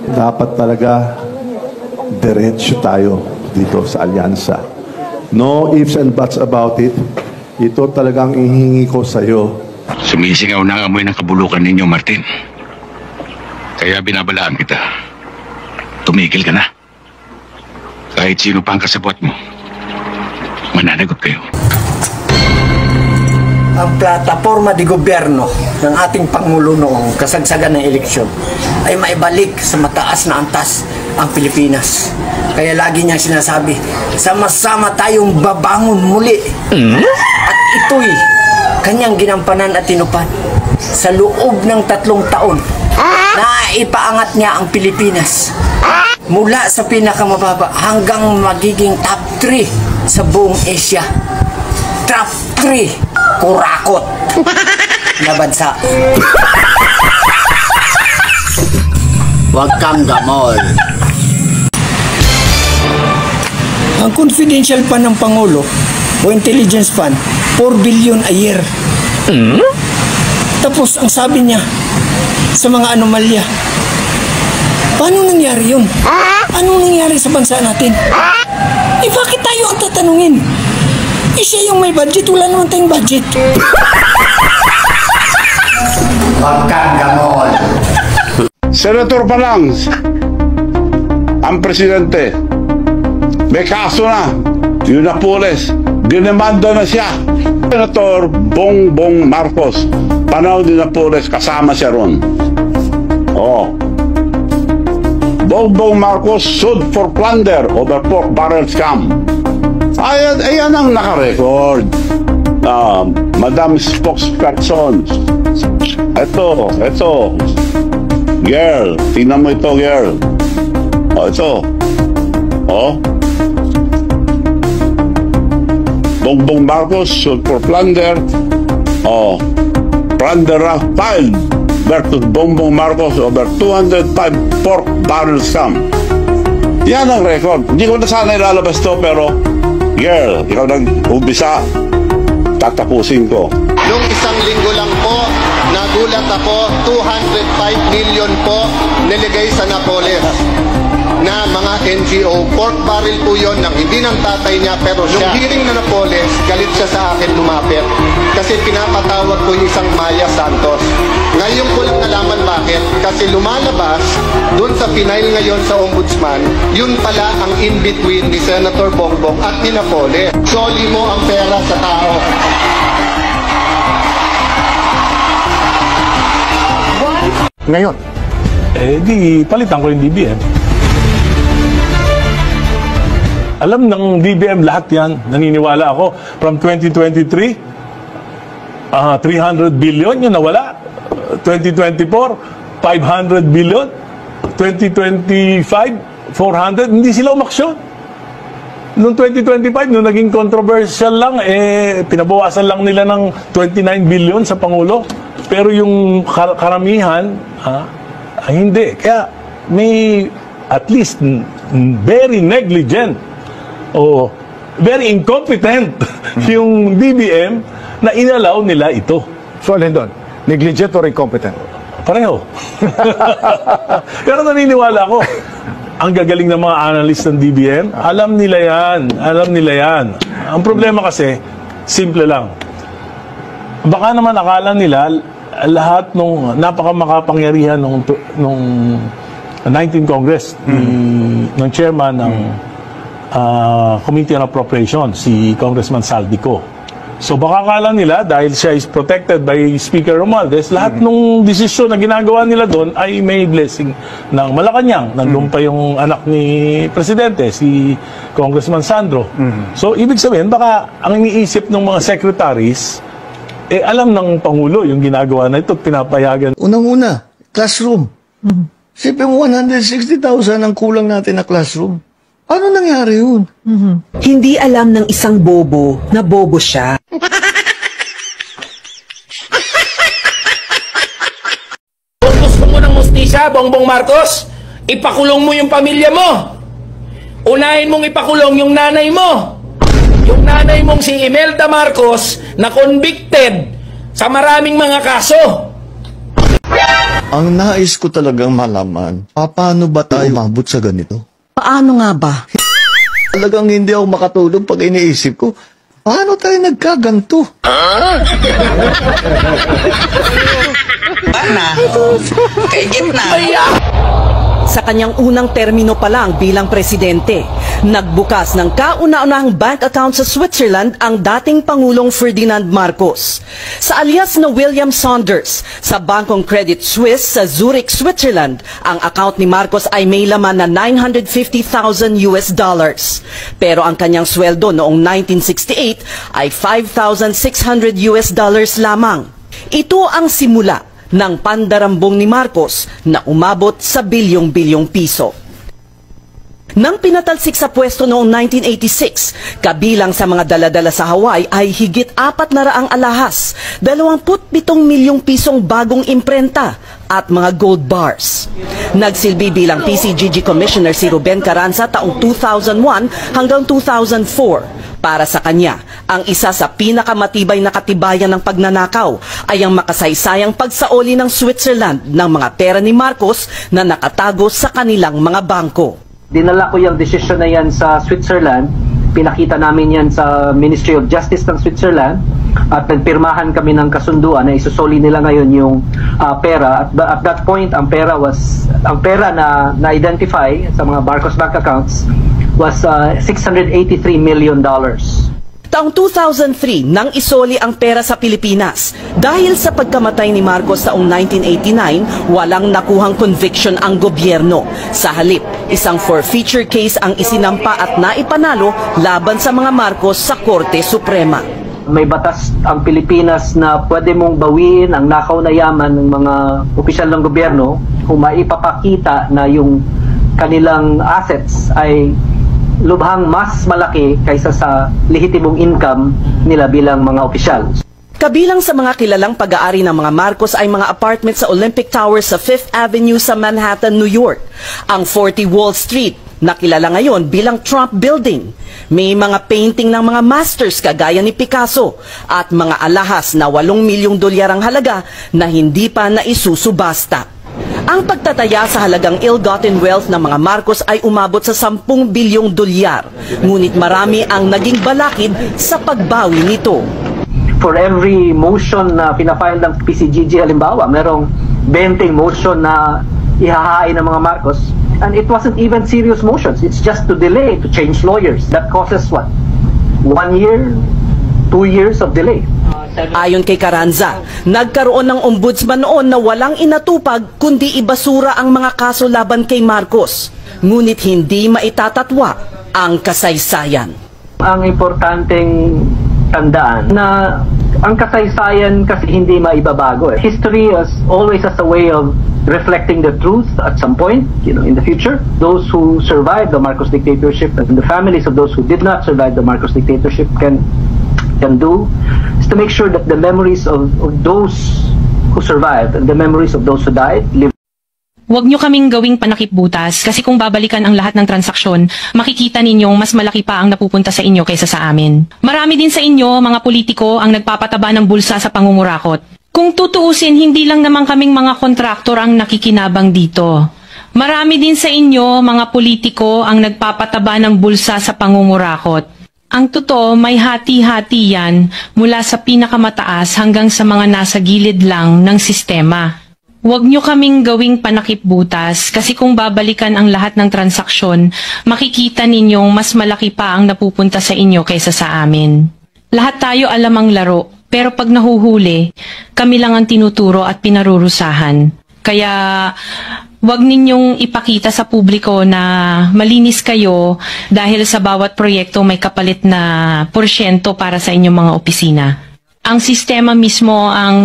dapat talaga diretso tayo dito sa alyansa. No ifs and buts about it. Ito talagang ihingi ko sa iyo. Sumisingaw na ang amoy ng kabulukan ninyo, Martin. Kaya binabalaan kita. Tumigil ka na. Kahit sino pa ang kasabwat mo, mananagot kayo. Ang plataforma de gobyerno ng ating Pangulo noong kasagsagan ng eleksyon ay maibalik sa mataas na antas ang Pilipinas. Kaya lagi niya sinasabi, sama-sama tayong babangon muli. At ito'y kanyang ginampanan at tinupad. Sa loob ng 3 taon, na ipaangat niya ang Pilipinas mula sa pinakamababa hanggang magiging top 3 sa buong Asia. Top 3 kurakot na bansa. Huwag kang gamol. Ang confidential fund ng Pangulo o intelligence fund, 4 billion a year. Tapos ang sabi niya sa mga anomalya, paano nangyari yun? Anong nangyari sa bansa natin? Eh bakit tayo ang tatanungin? Eh siya yung may budget, wala naman tayong budget. Huwag kang gamol. Senator pa lang ang presidente. May kaso na. Yung Napoles, dinemanda na siya. Senator Bongbong Marcos, panahon ni Napoles, kasama siya ron. Oh. Bongbong Marcos sued for plunder over pork barrel scam. Ayan ang nakarecord. Madam Spokesperson. Ito. Girl, tingnan mo ito, girl. Ito. Bongbong Marcos sued for plunder. Plunder filed versus Bongbong Marcos over 205 pork barrel scam. Yan ang record. Hindi ko na sana ilalabas to, pero girl, ikaw nag-umpisa, tatapusin ko. Nung 1 linggo lang po, nagulat ako, 205 million po niligay sa Napoles na mga NGO. Pork barrel po yun ng hindi ng tatay niya, pero siya. Nung hearing na Napoles, galit siya sa akin lumapit kasi pinapatawag ko yung isang Maya Santos. Ngayon ko lang nalaman bakit, kasi lumalabas dun sa pinail ngayon sa ombudsman, yun pala ang in-between ni Senator Bongbong at ni Napoles. Soli mo ang pera sa tao. Ngayon, di palitan ko yung DBM. Alam ng DBM lahat yan. Naniniwala ako. From 2023, 300 billion yung nawala. 2024, 500 billion. 2025, 400. Hindi sila umaksyon. Noong 2025, nung naging controversial lang, pinabawasan lang nila ng 29 billion sa Pangulo. Pero yung karamihan, hindi. Kaya may at least very negligent o very incompetent yung DBM na inalaw nila ito. So alin doon? Negligent or incompetent? Pareho. Pero naniniwala ako, ang gagaling ng mga analyst ng DBM, alam nila yan. Alam nila yan. Ang problema kasi, simple lang. Baka naman akala nila, lahat nung napakamakapangyarihan nung 19th Congress, ng chairman ng Committee on Appropriations, si Congressman Saldico. So baka akala nila, dahil siya is protected by Speaker Romualdez, lahat nung desisyon na ginagawa nila doon ay may blessing ng Malacanang. Nandun pa yung anak ni Presidente, si Congressman Sandro. So ibig sabihin, baka ang iniisip ng mga secretaries, alam ng Pangulo yung ginagawa na ito, pinapayagan. Unang-una, classroom. Sipin mo, 160,000 ang kulang natin na classroom. Ano nangyari yun? Hindi alam ng isang bobo na bobo siya. Gusto mo ng mustisya, Bongbong Marcos? Ipakulong mo yung pamilya mo. Unahin mong ipakulong yung nanay mo. Yung nanay mong si Imelda Marcos na convicted sa maraming mga kaso. Ang nais ko talagang malaman, paano ba tayo umabot sa ganito? Paano nga ba? Talagang hindi ako makatulog pag iniisip ko, paano tayo nagkaganto? Sa kanyang unang termino pa lang bilang presidente, nagbukas ng kauna-unahang bank account sa Switzerland ang dating Pangulong Ferdinand Marcos. Sa alias na William Saunders, sa Bangkong Credit Suisse sa Zurich, Switzerland, ang account ni Marcos ay may laman na $950,000 US. Pero ang kanyang sweldo noong 1968 ay $5,600 US lamang. Ito ang simula ng pandarambong ni Marcos na umabot sa bilyong-bilyong piso. Nang pinatalsik sa pwesto noong 1986, kabilang sa mga daladala sa Hawaii ay higit 400 alahas, 27 milyong pisong bagong imprenta at mga gold bars. Nagsilbi bilang PCGG Commissioner si Ruben Carranza taong 2001 hanggang 2004. Para sa kanya, ang isa sa pinakamatibay na katibayan ng pagnanakaw ay ang makasaysayang pagsaoli ng Switzerland ng mga pera ni Marcos na nakatago sa kanilang mga bangko. Dinala ko yung desisyon na yan sa Switzerland. Pinakita namin yan sa Ministry of Justice ng Switzerland at nagpirmahan kami ng kasunduan na isusoli nila ngayon yung pera. At that point, ang pera na na-identify sa mga Marcos bank accounts was $683 million. Taong 2003 nang isoli ang pera sa Pilipinas. Dahil sa pagkamatay ni Marcos taong 1989, walang nakuhang conviction ang gobyerno. Sa halip, isang forfeiture case ang isinampa at naipanalo laban sa mga Marcos sa Korte Suprema. May batas ang Pilipinas na pwede mong bawiin ang nakaw na yaman ng mga opisyal ng gobyerno kung maipapakita na yung kanilang assets ay lubhang mas malaki kaysa sa lehitimong income nila bilang mga opisyal. Kabilang sa mga kilalang pag-aari ng mga Marcos ay mga apartment sa Olympic Tower sa 5th Avenue sa Manhattan, New York. Ang 40 Wall Street, na kilala ngayon bilang Trump Building. May mga painting ng mga masters kagaya ni Picasso at mga alahas na $8 milyong ang halaga na hindi pa naisusubasta. Ang pagtataya sa halagang ill-gotten wealth ng mga Marcos ay umabot sa $10 bilyong. Ngunit marami ang naging balakid sa pagbawi nito. For every motion na pinafile ng PCGG halimbawa, merong 20 motion na ihahain ng mga Marcos. And it wasn't even serious motions. It's just to delay, to change lawyers. That causes what? 1 year, 2 years of delay. Ayon kay Carranza, nagkaroon ng ombudsman noon na walang inatupag kundi ibasura ang mga kaso laban kay Marcos. Ngunit hindi maitatatwa ang kasaysayan. Ang importanteng tandaan na ang kasaysayan kasi hindi maibabago. History is always as a way of reflecting the truth at some point, in the future. Those who survived the Marcos dictatorship and the families of those who did not survive the Marcos dictatorship can do is to make sure that the memories of those who survived and the memories of those who died live. Huwag nyo kaming gawing panakipbutas kasi kung babalikan ang lahat ng transaksyon, makikita ninyong mas malaki pa ang napupunta sa inyo kaysa sa amin. Marami din sa inyo, mga politiko, ang nagpapataba ng bulsa sa pangungurakot. Kung tutuusin, hindi lang naman kaming mga kontraktor ang nakikinabang dito. Marami din sa inyo, mga politiko, ang nagpapataba ng bulsa sa pangungurakot. Ang totoo, may hati-hati yan mula sa pinakamataas hanggang sa mga nasa gilid lang ng sistema. Huwag nyo kaming gawing panakipbutas kasi kung babalikan ang lahat ng transaksyon, makikita ninyong mas malaki pa ang napupunta sa inyo kaysa sa amin. Lahat tayo alam ang laro, pero pag nahuhuli, kami lang ang tinuturo at pinarurusahan. Kaya huwag ninyong ipakita sa publiko na malinis kayo dahil sa bawat proyekto may kapalit na porsyento para sa inyong mga opisina. Ang sistema mismo ang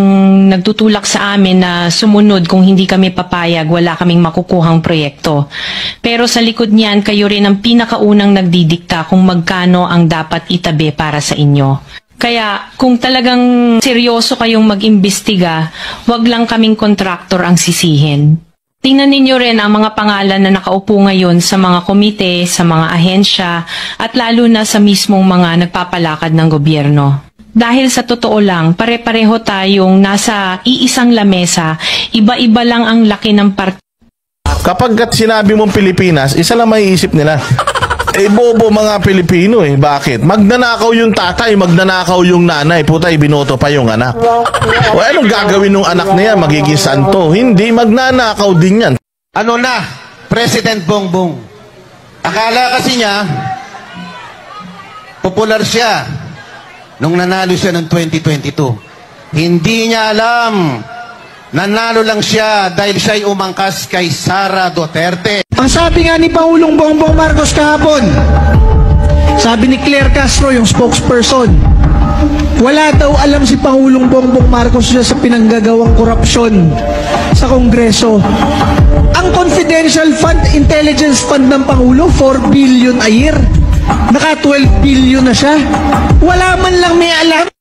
nagtutulak sa amin na sumunod kung hindi kami papayag, wala kaming makukuhang proyekto. Pero sa likod niyan, kayo rin ang pinakaunang nagdidikta kung magkano ang dapat itabi para sa inyo. Kaya kung talagang seryoso kayong mag-imbestiga, wag lang kaming kontraktor ang sisihin. Tingnan ninyo rin ang mga pangalan na nakaupo ngayon sa mga komite, sa mga ahensya, at lalo na sa mismong mga nagpapalakad ng gobyerno. Dahil sa totoo lang, pare-pareho tayong nasa iisang lamesa, iba-iba lang ang laki ng Kapag sinabi mong Pilipinas, isa lang maiisip nila. Bobo mga Pilipino Bakit? Magnanakaw yung tatay, magnanakaw yung nanay. Putay, binoto pa yung anak. O anong gagawin ng anak niya? Magiging santo. Hindi, magnanakaw din yan. Ano na? President Bongbong. Akala kasi niya, popular siya nung nanalo siya noong 2022. Hindi niya alam, nanalo lang siya dahil siya'y umangkas kay Sara Duterte. Ang sabi nga ni Pangulong Bongbong Marcos kahapon, sabi ni Claire Castro, yung spokesperson, wala daw alam si Pangulong Bongbong Marcos sa pinanggagawang korupsyon sa Kongreso. Ang confidential fund, intelligence fund ng Pangulo, 4 billion a year. Naka 12 billion na siya. Wala man lang may alam.